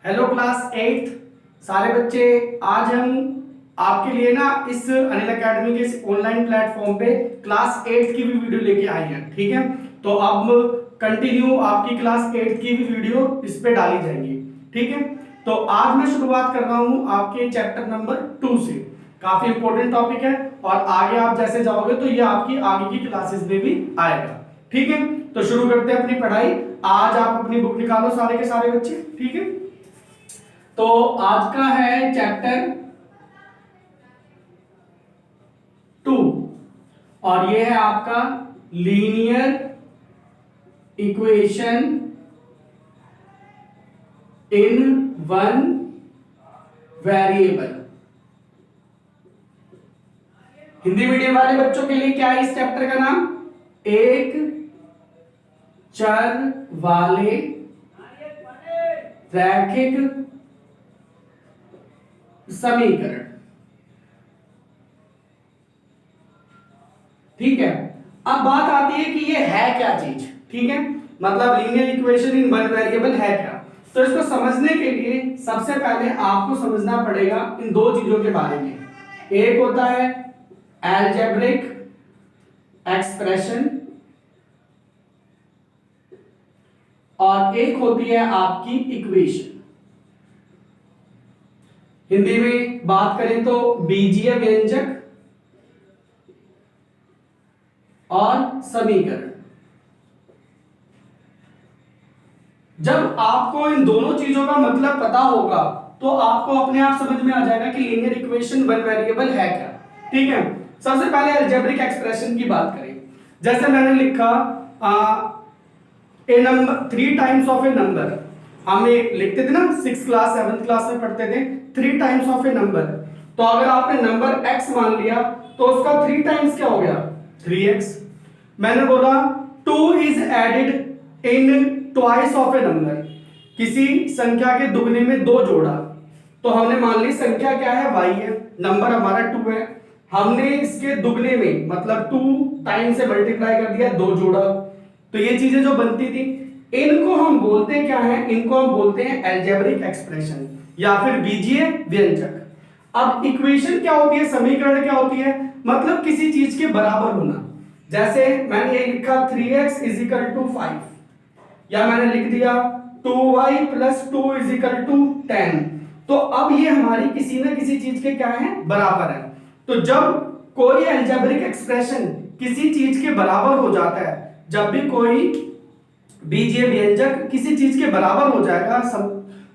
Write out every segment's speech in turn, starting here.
Hello class 8 सारे बच्चे। आज हम आपके लिए ना इस अनिल एकेडमी के इस ऑनलाइन प्लेटफॉर्म पे क्लास 8 की भी वीडियो लेके आए हैं। ठीक है, तो अब कंटिन्यू आपकी क्लास 8 की भी वीडियो इस पे डाली जाएंगी। ठीक है, तो आज मैं शुरुआत कर रहा हूं आपके चैप्टर नंबर 2 से। काफी इंपॉर्टेंट टॉपिक है और आगे आप जैसे जाओगे तो ये आपकी आगे की क्लासेस में भी आएगा। ठीक है, तो शुरू करते हैं अपनी पढ़ाई। आज आप अपनी बुक निकालो सारे के सारे बच्चे। ठीक है, तो आज का है चैप्टर 2 और ये है आपका linear equation in one variable. Hindi medium वाले बच्चों के लिए क्या है इस चैप्टर का नाम? एक चर वाले रैखिक समीकरण। ठीक है, अब बात आती है कि ये है क्या चीज। ठीक है, मतलब linear equation in one variable है क्या। तो इसको समझने के लिए सबसे पहले आपको समझना पड़ेगा इन दो चीजों के बारे में। एक होता है अलजेब्रिक एक्सप्रेशन और एक होती है आपकी इक्वेशन। हिंदी में बात करें तो बीजीय व्यंजक और समीकरण। जब आपको इन दोनों चीजों का मतलब पता होगा तो आपको अपने आप समझ में आ जाएगा कि लीनियर इक्वेशन वन वेरिएबल है क्या। ठीक है, सबसे पहले अलजेब्रिक एक्सप्रेशन की बात करें। जैसे मैंने लिखा a number 3 times of a number. हम लिखते थे ना 6th क्लास 7th क्लास में पढ़ते थे 3 टाइम्स ऑफ ए नंबर। तो अगर आपने नंबर x मान लिया तो उसका 3 टाइम्स क्या हो गया? 3x। मैंने बोला 2 is added in twice of a number. किसी संख्या के दुगने में 2 जोड़ा तो हमने मान ली संख्या क्या है? y है, नंबर हमारा 2 है। हमने इसके दुगने में मतलब 2 टाइम से मल्टीप्लाई कर दिया, 2 जोड़ा। तो ये चीजें जो बनती थी इनको हम बोलते क्या है? इनको हम बोलते हैं अलजेब्रिक एक्सप्रेशन या फिर बीजीय व्यंजक। अब इक्वेशन क्या होती है? समीकरण क्या होती है? मतलब किसी चीज के बराबर होना। जैसे मैंने ये लिखा 3x इज इक्वल टू 5 या मैंने लिख दिया 2y plus 2 is equal to 10। तो अब ये हमारी किसी ना किसी चीज के क्या है? बराबर है। तो जब कोई अलजेब्रिक एक्सप्रेशन किसी चीज के बराबर हो जाता है, जब भी कोई बीजीय व्यंजक किसी चीज के बराबर हो जाएगा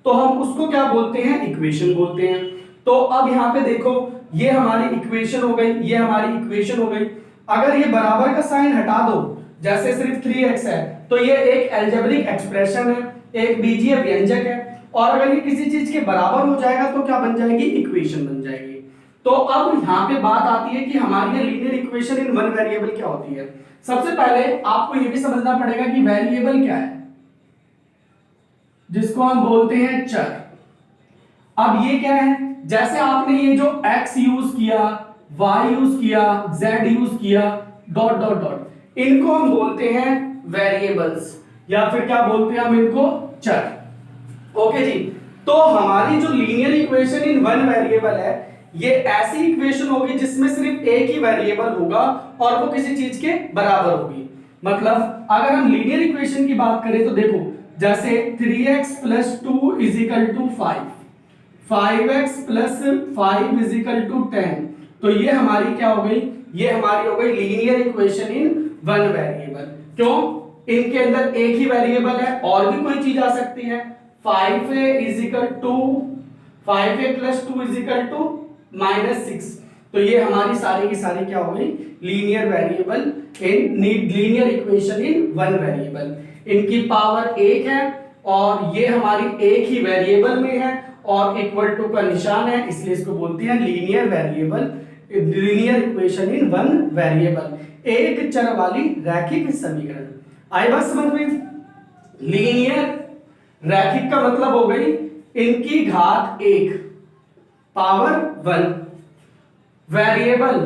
तो हम उसको क्या बोलते हैं? इक्वेशन बोलते हैं। तो अब यहां पे देखो ये हमारी इक्वेशन हो गई, ये हमारी इक्वेशन हो गई। अगर ये बराबर का साइन हटा दो, जैसे सिर्फ 3x है तो ये एक अलजेब्रिक एक्सप्रेशन है, एक बीजीय व्यंजक है। और अगर ये किसी चीज के बराबर हो जाएगा तो क्या बन जाएगी? इक्वेशन बन जाएगी। तो अब यहां पे बात आती है कि हमारी linear equation in one variable क्या होती है। सबसे पहले आपको यह भी समझना पड़ेगा कि वेरिएबल क्या है, जिसको हम बोलते हैं चर। अब ये क्या है? जैसे आपने ये जो x यूज किया, y यूज किया, z यूज किया, डॉट डॉट डॉट, इनको हम बोलते हैं वेरिएबल्स या फिर क्या बोलते हैं हम इनको? चर। ओके जी, तो हमारी जो linear equation in one variable है ये ऐसी इक्वेशन होगी जिसमें सिर्फ एक ही वेरिएबल होगा और वो किसी चीज के बराबर होगी। मतलब अगर हम लीनियर इक्वेशन की बात करें तो देखो जैसे 3x plus 2 is equal to 5, 5x plus 5 is equal to 10। तो ये हमारी क्या हो गई? ये हमारी हो गई linear equation in one variable. क्यों? इनके अंदर एक ही वेरिएबल है, और भी कोई चीज आ सकती है। 5a is equal to 5a plus 2 is equal to -6। तो ये हमारी सारी की सारी क्या हो गई? Linear variable in linear equation in one variable. इनकी पावर 1 है और ये हमारी एक ही वेरिएबल में है और इक्वल टू का निशान है, इसलिए इसको बोलते हैं linear variable, linear equation in one variable, एक चर वाली रैखिक समीकरण। आई बात समझ में? लीनियर रैखिक का मतलब हो गई इनकी घात 1 पावर 1। वेरिएबल,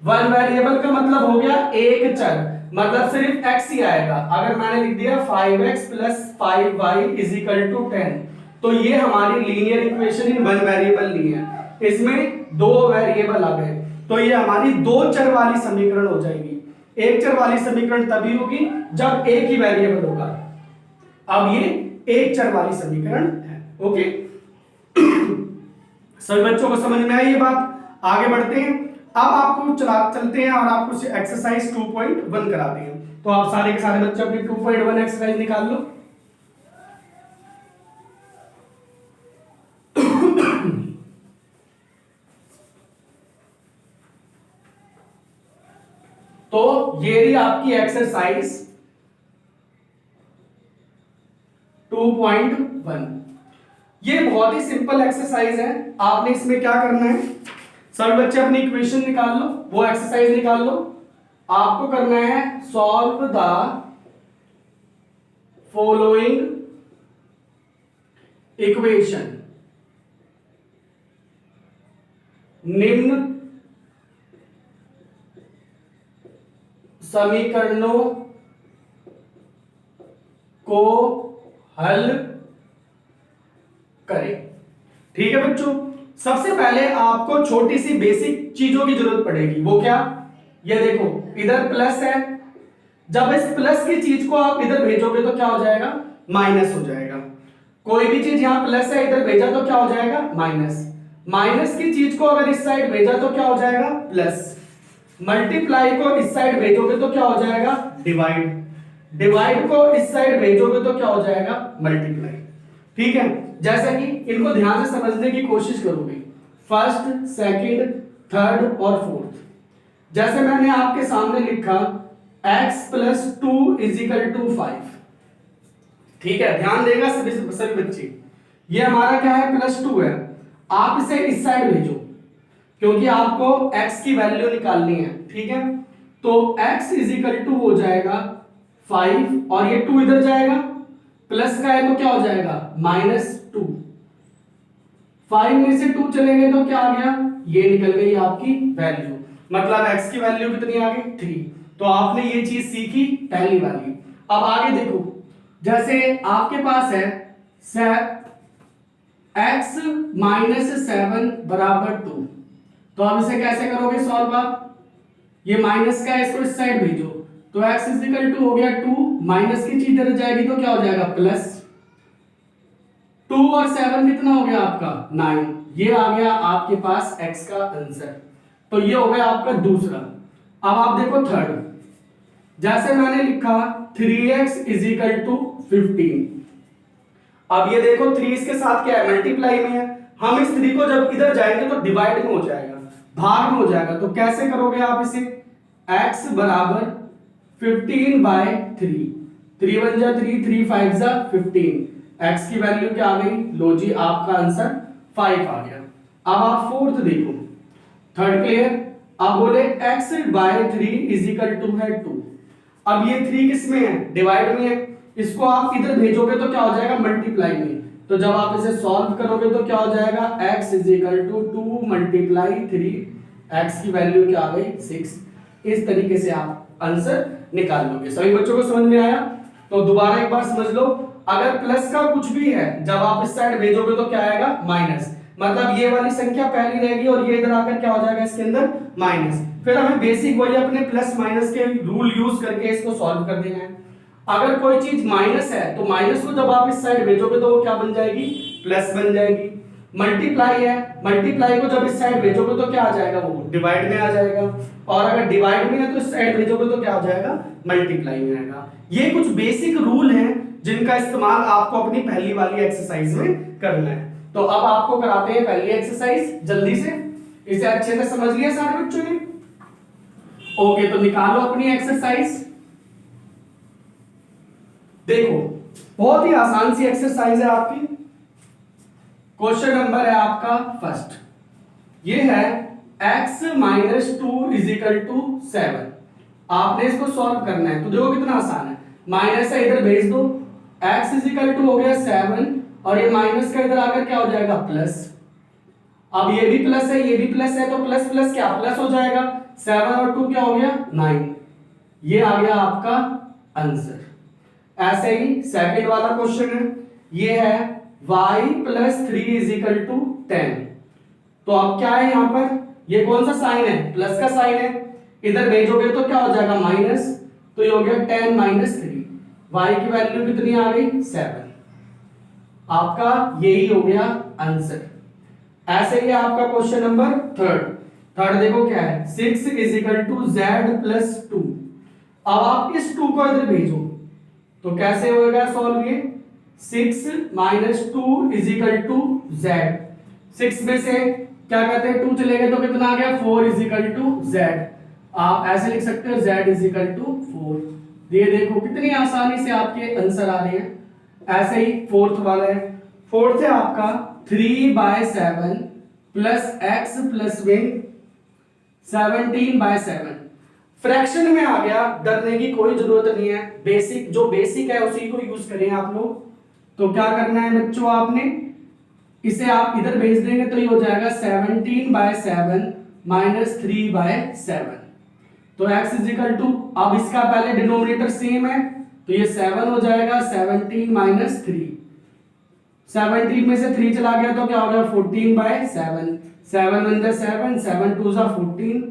वन वेरिएबल का मतलब हो गया एक चर, मतलब सिर्फ x ही आएगा। अगर मैंने लिख दिया 5x plus 5y is equal to 10 तो ये हमारी linear equation in one variable नहीं है, इसमें दो वेरिएबल आ गए, तो ये हमारी दो चर वाली समीकरण हो जाएगी। एक चर वाली समीकरण तभी होगी जब एक ही वेरिएबल होगा। अब ये एक चर वाली समीकरण है। ओके, सभी बच्चों को समझ में आई ये बात? आगे बढ़ते हैं। अब आपको चलते हैं और आपको एक्सरसाइज 2.1 कराते हैं। तो आप सारे के सारे बच्चे अपनी 2.1 एक्सरसाइज निकाल लो। तो ये रही आपकी एक्सरसाइज 2.1। ये बहुत ही सिंपल एक्सरसाइज है। आपने इसमें क्या करना है, सभी बच्चे अपनी इक्वेशन निकाल लो, वो एक्सरसाइज निकाल लो। आपको करना है सॉल्व द फॉलोइंग इक्वेशन, निम्न समीकरणों को हल करें। ठीक है बच्चों, सबसे पहले आपको छोटी सी बेसिक चीजों की जरूरत पड़ेगी। वो क्या? ये देखो, इधर प्लस है, जब इस प्लस की चीज को आप इधर भेजोगे तो क्या हो जाएगा? माइनस हो जाएगा। कोई भी चीज यहां प्लस है, इधर भेजा तो क्या हो जाएगा? माइनस। माइनस की चीज को अगर इस साइड भेजा तो क्या हो जाएगा? प्लस। मल्टीप्लाई को इस साइड भेजोगे तो क्या हो जाएगा? डिवाइड। डिवाइड को इस साइड भेजोगे तो क्या हो जाएगा? मल्टीप्लाई। ठीक है, जैसे कि इनको ध्यान से समझने की कोशिश करोगे, फर्स्ट, सेकंड, थर्ड और फोर्थ। जैसे मैंने आपके सामने लिखा x प्लस 2 इजिकल टू 5। ठीक है, ध्यान देगा सभी बच्चे, ये हमारा क्या है? प्लस 2 है। आप इसे इस साइड भेजो क्योंकि आपको x की वैल्यू निकालनी है। ठीक है, तो x इजिकल टू हो जाएगा 5 और ये 2 इधर जाएगा, प्लस का है तो क्या हो जाएगा? -2। 5 में से 2 चले गए तो क्या आ गया? ये निकल गई आपकी वैल्यू, मतलब x की वैल्यू कितनी आ गई? 3। तो आपने ये चीज सीखी पहली वाली। अब आगे देखो, जैसे आपके पास है x -7 बराबर 2, तो आप इसे कैसे करोगे सॉल्व? आप ये माइनस का है, इसको इस साइड भेजो, तो x इक्वल टू हो गया 2, माइनस की चीज इधर जाएगी तो क्या हो जाएगा? प्लस। 2 और 7 कितना हो गया आपका? 9। ये आ गया आपके पास x का आंसर। तो ये हो गया आपका दूसरा। अब आप देखो थर्ड, जैसे मैंने लिखा 3x इजिकल टू 15। अब ये देखो 3 इसके साथ क्या है? मल्टीप्लाई में है। हम इस 3 को जब इधर जाएंगे तो डिवाइड में हो जाएगा, भाग में हो जाएगा। तो कैसे करोगे आप इसे? x बराबर 15/3, 3 1 जा 3, 3 5 जा 15। x की वैल्यू क्या आ गई? लो जी, आपका आंसर 5 आ गया। अब आप फोर्थ देखो, थर्ड क्लियर? अब बोले x/3 इजिकल टू है 2। अब ये 3 किस में है? डिवाइड में है। इसको आप इधर भेजोगे तो क्या हो जाएगा? मल्टीप्लाई में। तो जब आप इसे सॉल्व करोगे तो क्या हो जाएगा? x is equal to 2 multiply 3, x की वैल्यू क्या आ गई? 6। इस तरीके से आप आंसर निकाल लोगे। सभी बच्चों को समझ में आया? तो दोबारा एक बार समझ लो, अगर प्लस का कुछ भी है, जब आप इस साइड भेजोगे तो क्या आएगा? माइनस। मतलब ये वाली संख्या पहली रहेगी और ये इधर आकर क्या हो जाएगा? इसके अंदर माइनस। फिर हमें बेसिक वही अपने प्लस माइनस के रूल यूज करके इसको सॉल्व कर देना है। अगर कोई चीज माइनस है तो माइनस को जब आप इस साइड भेजोगे तो वो क्या बन जाएगी? प्लस बन जाएगी। मल्टीप्लाई है, मल्टीप्लाई को जब इस साइड भेजोगे तो क्या आ जाएगा? वो डिवाइड में आ जाएगा। और अगर डिवाइड में है तो इस साइड भेजोगे तो क्या आ जाएगा? मल्टीप्लाई में आएगा। ये कुछ बेसिक रूल हैं जिनका इस्तेमाल आपको अपनी पहली वाली एक्सरसाइज में करना है। तो अब आपको कराते हैं पहली एक्सरसाइज, जल्दी से। इसे अच्छे से समझ लिया सारे बच्चों ने? ओके, तो निकालो अपनी एक्सरसाइज। देखो, बहुत ही आसान सी एक्सरसाइज है आपकी। क्वेश्चन नंबर है आपका फर्स्ट, ये है x - 2 इजिकल टू 7। आपने इसको सॉल्व करना है। तो देखो कितना आसान है, माइनस है इधर भेज दो, x इजिकल टू हो गया 7 और ये माइनस का इधर आकर क्या हो जाएगा? प्लस। अब ये भी प्लस है, ये भी प्लस है, तो प्लस प्लस क्या प्लस हो जाएगा? 7 और 2 क्या हो गया? 9। ये आ गया आपका आंसर। ऐसे ही सेकंड वाला क्वेश्चन है, ये है y plus 3 is equal to 10। तो अब क्या है यहाँ पर, ये कौन सा साइन है, प्लस का साइन है, इधर भेजोगे तो क्या हो जाएगा माइनस, तो ये हो गया 10 माइनस 3, y की वैल्यू कितनी आ गई 7। आपका यही हो गया आंसर। ऐसे ही आपका क्वेश्चन नंबर थर्ड देखो क्या है, 6 is equal to Z plus 2। अब आप इस 2 को इधर भेजो तो कैसे होगा सॉल्व ये, 6 minus 2 is equal to Z. 6 में से क्या कहते हैं 2 चले गए तो कितना आ गया 4 इज इक्वल टू जेड। आप ऐसे लिख सकते हो z इज इक्वल टू 4। ये देखो कितनी आसानी से आपके आंसर आ रहे हैं। ऐसे ही फोर्थ वाला है, फोर्थ है आपका 3/7 plus x plus wing 17/7। Fraction में आ गया, डरने की कोई जरूरत नहीं है, बेसिक जो बेसिक है उसी को यूज करें आप लोग। तो क्या करना है बच्चों, आपने इसे आप इधर भेज देंगे तो ये हो जाएगा 17/7 माइनस 3/7। तो x इज इक्वल टू, अब इसका पहले डिनोमिनेटर सेम है तो ये 7 हो जाएगा, 17 माइनस 3, 17 में से 3 चला गया तो क्या हो गया 14/7, 7 1 जा 7, 7 2 जा 14।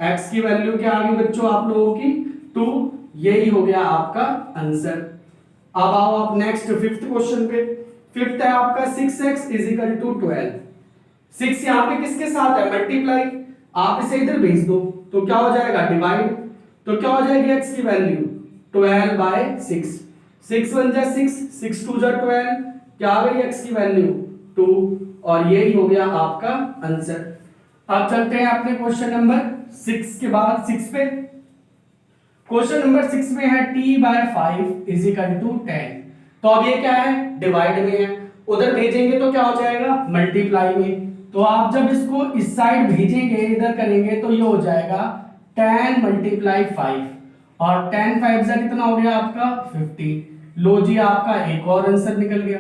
x की वैल्यू क्या आ गई बच्चों आप लोगों की 2। यही हो गया आपका आंसर। अब आओ आप नेक्स्ट फिफ्थ क्वेश्चन पे। फिफ्थ है आपका 6x इज इक्वल टू 12। 6 यहाँ पे किसके साथ है मल्टीप्लाई, आप इसे इधर भेज दो तो क्या हो जाएगा डिवाइड, तो क्या हो जाएगी x की वैल्यू 12/6, 6 1 जा 6, 6 2 जा 12, क्या आ गई x की वैल्यू 2। और यही हो गया आपका आंसर। अब चलते हैं अपने क्वेश्चन नंबर 6 के बाद 6 पे। क्वेश्चन नंबर 6 में है t/5 इज इक्वल टू 10। तो अब ये क्या है डिवाइड में है, उधर भेजेंगे तो क्या हो जाएगा मल्टीप्लाई में। तो आप जब इसको इस साइड भेजेंगे इधर करेंगे तो ये हो जाएगा 10 मल्टीप्लाई 5, और 10 5 जा कितना हो गया आपका 50। लो जी आपका एक और आंसर निकल गया।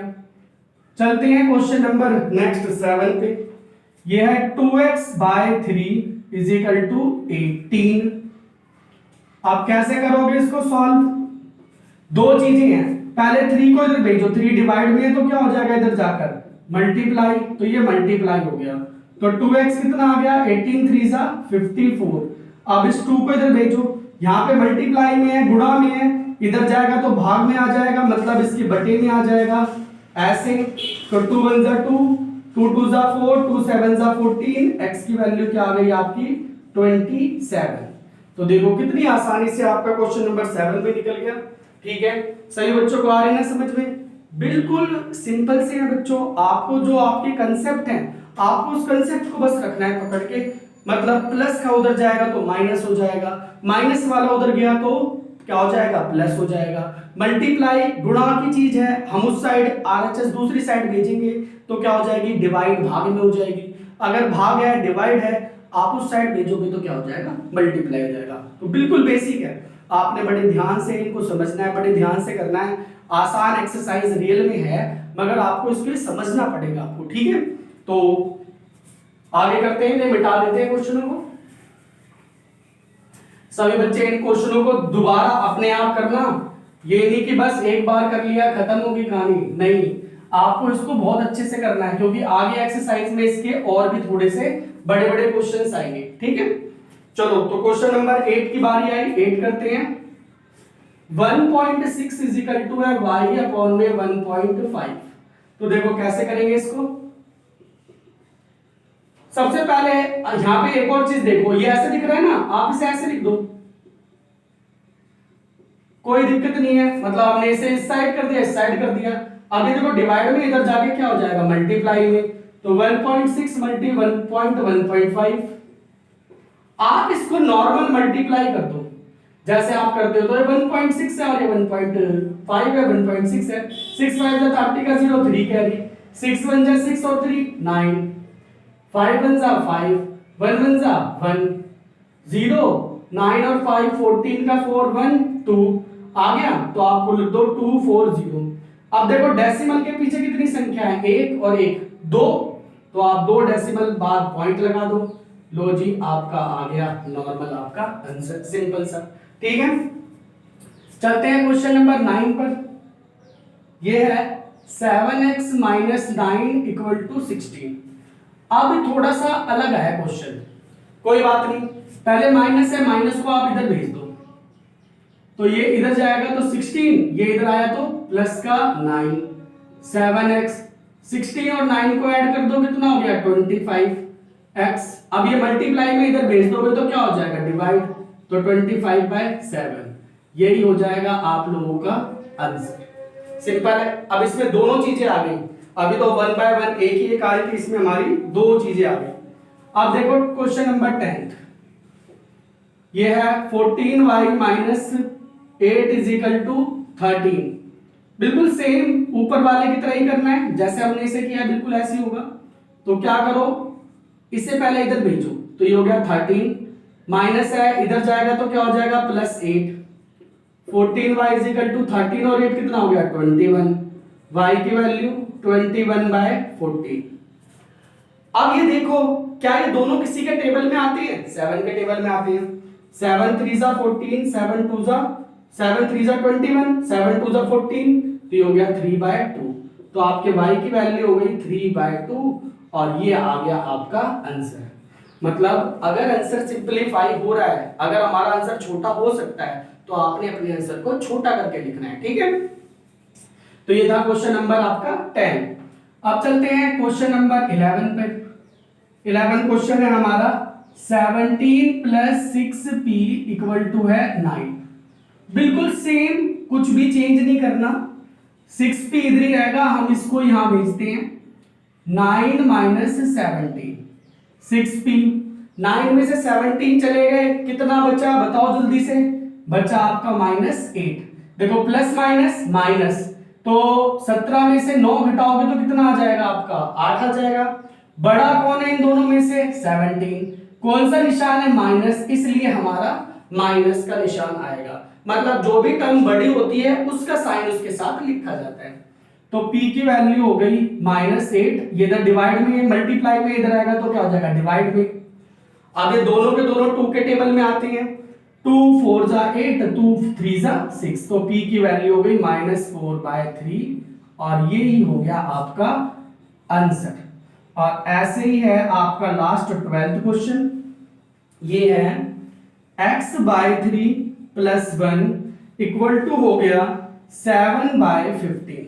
चलते हैं क्वेश्चन नंबर नेक्स्ट 7 पे। ये है 2x/3 इज इक्वल टू 18। आप कैसे करोगे इसको सॉल्व, दो चीजें हैं, पहले 3 को इधर भेजो, 3 डिवाइड में है तो क्या हो जाएगा इधर जाकर मल्टीप्लाई, तो ये मल्टीप्लाई हो गया तो 2x कितना आ गया 18 3 जा 54। अब इस 2 को इधर भेजो, यहाँ पे मल्टीप्लाई में है गुणा में है, इधर जाएगा तो भाग में आ जाएगा, मतलब इसकी बटे में आ जाएगा ऐसे। तो 2 1 जा 2, 2 2 जा 4, 2 7 जा 14, x की वैल्यू क्या आ गई आपकी 27। तो देखो कितनी आसानी से आपका क्वेश्चन नंबर 7 भी निकल गया। ठीक है, सही बच्चों को आ रही है समझ में, बिल्कुल सिंपल से है बच्चों। आपको जो आपके कंसेप्ट हैं आपको उस कंसेप्ट को बस रखना है पकड़ के, मतलब प्लस का उधर जाएगा तो माइनस हो जाएगा, माइनस वाला उधर गया तो क्या हो जाएगा प्लस हो जाएगा। मल्टीप्लाई गुणा की चीज है, हम उस साइड आरएचएस दूसरी साइड भेजेंगे तो क्या हो जाएगी डिवाइड भाग में हो जाएगी, अगर भाग है डिवाइड है आप उस साइड भेजोगे तो क्या हो जाएगा मल्टीप्लाई हो जाएगा। तो बिल्कुल बेसिक है, आपने बड़े ध्यान से इनको समझना है, बड़े ध्यान से करना है। आसान एक्सरसाइज रियल में है मगर आपको इसके लिए समझना पड़ेगा आपको। ठीक है, तो आगे करते हैं, मिटा देते हैं क्वेश्चनों को। सभी बच्चे इन क्वेश्चनों को दोबारा अपने आप करना, ये नहीं कि बस एक बार कर लिया खत्म होगी कहानी, नहीं, आपको इसको बहुत अच्छे से करना है क्योंकि आगे एक्सरसाइज में इसके और भी थोड़े से बड़े बड़े क्वेश्चंस आएंगे। ठीक है, चलो तो क्वेश्चन नंबर 8 की बारी आई, 8 करते हैं। 1.6 इज इक्वल टू है y अपॉन में 1.5। तो देखो कैसे करेंगे इसको। सबसे पहले यहां पे एक और चीज देखो, ये ऐसे दिख रहा है ना, आप इसे ऐसे लिख दो, कोई दिक्कत नहीं है, मतलब आपने इसे इस साइड कर दिया इस साइड कर दिया। अब ये देखो डिवाइड में इधर जाके क्या हो जाएगा मल्टीप्लाई में, तो 1.6 मल्टी 1.5। आप इसको नॉर्मल मल्टीप्लाई कर दो जैसे आप करते हो, तो ये 1.6 है और ये 1.5 है, 1.6 है, 6 5 जा 30 का 0 3 कैरी, 6 1 जा 6 और 3 9, 5 1 जा 5, 1 1 जा 1 0, 9 और 5 14 का 4 1 2 आ गया, तो आपको लिख दो 2 4 0। अब देखो डेसिमल के पीछे कितनी संख्या है, 1 और 1 2, तो आप 2 डेसिमल बाद पॉइंट लगा दो, लो जी आपका आ गया नॉर्मल आपका आंसर, सिंपल सा। ठीक है, चलते हैं क्वेश्चन नंबर 9 पर। यह है 7x माइनस 9 इक्वल टू 16। अब थोड़ा सा अलग है क्वेश्चन, कोई बात नहीं, पहले माइनस है, माइनस को आप इधर भेज दो, तो ये इधर जाएगा तो 16, ये इधर आया तो प्लस का 9, 7x 16 और 9 को ऐड कर दो, कितना हो गया 25x। अब ये मल्टीप्लाई में इधर भेज दोगे तो क्या हो जाएगा डिवाइड, तो 25/7, यही हो जाएगा आप लोगों का आंसर। सिंपल है। अब इसमें दोनों चीजें आ गई, अभी तो 1 बाय 1 एक ही एक आ रही थी, इसमें हमारी दो चीजें आ गई। अब देखो क्वेश्चन नंबर 10, ये है 14y minus 8 is equal to 13। बिल्कुल सेम ऊपर वाले की तरह ही करना है, जैसे हमने इसे किया बिल्कुल ऐसे ही होगा। तो क्या करो, इससे पहले इधर भेजो, तो ये हो गया 13, माइनस है इधर जाएगा तो क्या हो जाएगा plus 8, 14y is equal to 13 और 8 कितना हो गया 21, y की वैल्यू 21/14। अब ये देखो क्या ये दोनों किसी के टेबल में आती है, 7 के टेबल में आती है। 7 3 जा 14, 7 2 जा 7 3 जा 21, 7 2 जा 14, तो ये हो गया 3/2। तो आपके y की वैल्यू हो गई 3/2 और ये आ गया आपका आंसर। मतलब अगर आंसर सिंपलीफाई हो रहा है, अगर हमारा आंसर छोटा हो सकता है तो आपने अपने आंसर को छोटा करके लिखना है, ठीक है। तो ये था क्वेश्चन नंबर आपका 10। अब चलते हैं क्वेश्चन नंबर 11 पे। 11 क्वेश्चन है हमारा 17 प्लस 6p इक्वल टू है 9। बिल्कुल सेम, कुछ भी चेंज नहीं करना, 6p इधर ही रहेगा, हम इसको यहां भेजते हैं। 9 माइनस 17, 6p, 9 में से 17 चले गए, कितना बचा बताओ जल्दी से, बचा आपका -8। देखो प्लस माइनस माइनस, तो 17 में से 9 घटाओगे तो कितना आ जाएगा आपका 8 आ जाएगा। बड़ा कौन है इन दोनों में से 17, कौन सा निशान है माइनस, इसलिए हमारा माइनस का निशान आएगा। मतलब जो भी टर्म बड़ी होती है उसका साइन उसके साथ लिखा जाता है। तो p की वैल्यू हो गई -8, ये इधर डिवाइड में, मल्टीप्लाई में इधर आएगा तो क्या हो जाएगा डिवाइड में। अब ये दोनों के दोनों 2 के टेबल में आते हैं, 2 4 जा 8, 2 3 जा 6, तो p की वैल्यू हो गई -4/3 और ये ही हो गया आपका आंसर। और ऐसे ही है आपका लास्ट 12th क्वेश्चन, ये है x/3 + 1 इक्वल टू हो गया 7/15।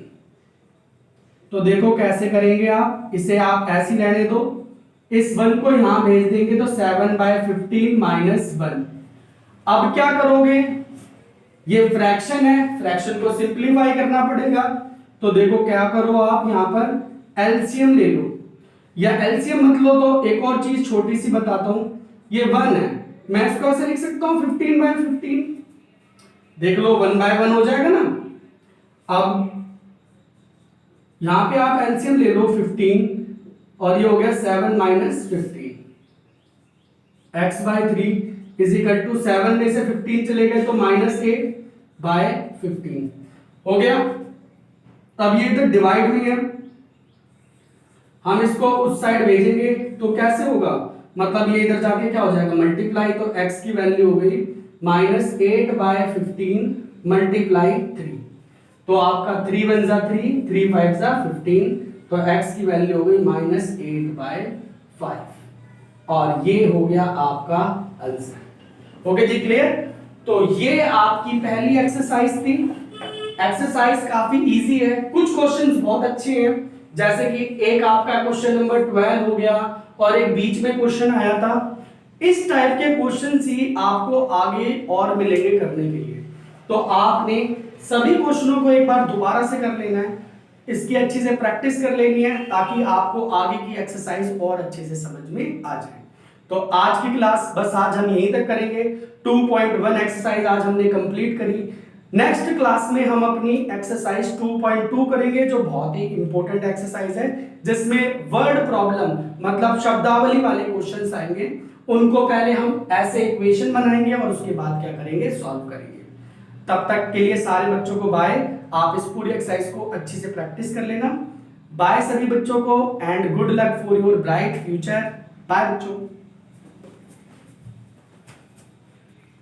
तो देखो कैसे करेंगे आप, इसे आप ऐसे रहने दो, इस 1 को यहां भेज देंगे तो 7/15 - 1। अब क्या करोगे, ये फ्रैक्शन है, फ्रैक्शन को सिंपलीफाई करना पड़ेगा। तो देखो क्या करो आप यहां पर एलसीएम ले लो, या एलसीएम मत लो तो एक और चीज छोटी सी बताता हूं, ये 1 है, मैं इसको ऐसे लिख सकता हूं 15/15, देख लो 1/1 हो जाएगा ना। अब यहां पे आप एलसीएम ले लो 15 और ये हो गया 7 - 15, x/3 इज इक्वल टू 7 में से 15 चले गए तो -8/15 हो गया। अब ये इधर डिवाइड में है, हम इसको उस साइड भेजेंगे तो कैसे होगा, मतलब ये इधर जाके क्या हो जाएगा मल्टीप्लाई, तो x की वैल्यू हो गई -8/15 × 3, तो आपका 3 1 जा 3, 3 5 जा 15, तो x की वैल्यू हो गई -8/5 और ये हो गया आपका आंसर। ओके जी, क्लियर। तो ये आपकी पहली एक्सरसाइज थी। एक्सरसाइज काफी इजी है, कुछ क्वेश्चंस बहुत अच्छे हैं, जैसे कि एक आपका क्वेश्चन नंबर 12 हो गया और एक बीच में क्वेश्चन आया था। इस टाइप के क्वेश्चंस ही आपको आगे और मिलेंगे करने के लिए, तो आपने सभी क्वेश्चनों को एक बार दोबारा से कर लेना है, इसकी अच्छी से प्रैक्टिस कर लेनी है ताकि आपको आगे की एक्सरसाइज और अच्छे से समझ में आ जाए। तो आज की क्लास बस आज हम यहीं तक करेंगे। 2.1 एक्सरसाइज आज हमने कंप्लीट करी। नेक्स्ट क्लास में हम अपनी एक्सरसाइज 2.2 करेंगे, जो बहुत ही इंपॉर्टेंट एक्सरसाइज है, जिसमें वर्ड प्रॉब्लम मतलब शब्दावली वाले क्वेश्चंस आएंगे। उनको पहले हम ऐसे इक्वेशन बनाएंगे और उसके बाद क्या करेंगे, सॉल्व करेंगे। तब तक के लिए सारे बच्चों को बाय। आप इस पूरी एक्सरसाइज को अच्छी से प्रैक्टिस कर लेना। बाय सभी बच्चों को and good luck for your bright future. Bye बच्चों।